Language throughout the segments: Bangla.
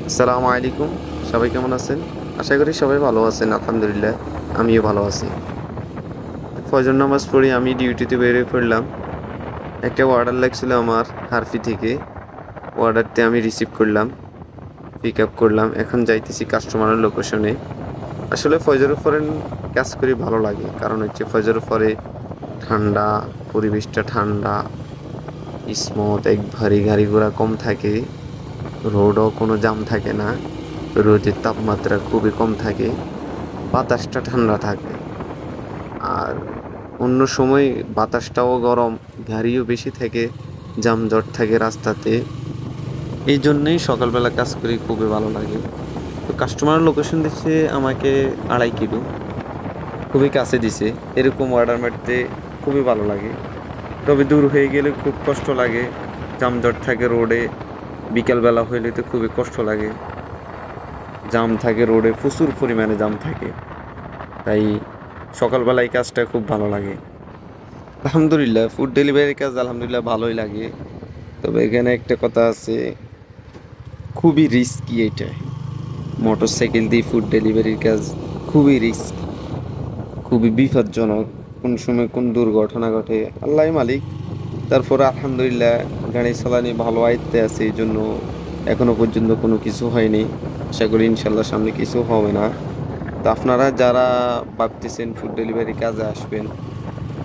আসসালামু আলাইকুম। সবাই কেমন আছেন? আশা করি সবাই ভালো আছেন। আলহামদুলিল্লাহ আমিও ভালো আছি। ফজর নামাজ পড়ে আমি ডিউটিতে বেরিয়ে পড়লাম। একটা অর্ডার লাগছিল আমার হারফি থেকে। অর্ডারটি আমি রিসিভ করলাম, পিক আপ করলাম। এখন যাইতেছি কাস্টমারের লোকেশনে। আসলে ফজরের পরে কাজ করে ভালো লাগে, কারণ হচ্ছে ফজরের পরে ঠান্ডা, পরিবেশটা ঠান্ডা, স্মুথ, একবারে গাড়ি ঘোড়া কম থাকে, রোডও কোনো জাম থাকে না, রোদের তাপমাত্রা খুবই কম থাকে, বাতাসটা ঠান্ডা থাকে। আর অন্য সময় বাতাসটাও গরম, গাড়িও বেশি থাকে, যানজট থাকে রাস্তাতে। এই জন্যেই সকালবেলা কাজ করি, খুবই ভালো লাগে। তো কাস্টমার লোকেশন দিচ্ছে আমাকে 2.5 কিলো, খুবই কাছে দিছে। এরকম অর্ডার মারতে খুবই ভালো লাগে। তবে দূর হয়ে গেলে খুব কষ্ট লাগে, যানজট থাকে রোডে। বিকালবেলা হইলে তো খুবই কষ্ট লাগে, জাম থাকে রোডে, প্রচুর পরিমাণে জাম থাকে। তাই সকালবেলায় কাজটা খুব ভালো লাগে। আলহামদুলিল্লাহ ফুড ডেলিভারির কাজ আলহামদুলিল্লাহ ভালোই লাগে। তবে এখানে একটা কথা আছে, খুবই রিস্কি এটা। মোটর সাইকেল দিয়ে ফুড ডেলিভারির কাজ খুবই রিস্ক, খুবই বিপজ্জনক। কোন সময় কোন দুর্ঘটনা ঘটে আল্লাহই মালিক। তারপরে আলহামদুলিল্লাহ গাড়ি চালানি ভালো আয়ত্তে আছে, এই জন্য এখনো পর্যন্ত কোনো কিছু হয়নি। আশা করি ইনশাল্লাহ সামনে কিছু হবে না। তো আপনারা যারা ভাবতেছেন ফুড ডেলিভারি কাজে আসবেন,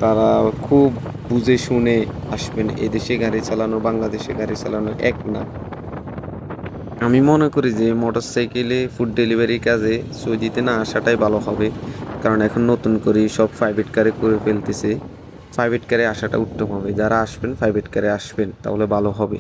তারা খুব বুঝে শুনে আসবেন। এদেশে গাড়ি চালানো বাংলাদেশে গাড়ি চালানো এক না। আমি মনে করি যে মোটর সাইকেলে ফুড ডেলিভারি কাজে সৌদিতে না আসাটাই ভালো হবে, কারণ এখন নতুন করে সব প্রাইভেট কারে করে ফেলতেছে। প্রাইভেট কারে আসাটা উত্তম হবে। যারা আসবেন প্রাইভেট কারে আসবেন, তাহলে ভালো হবে।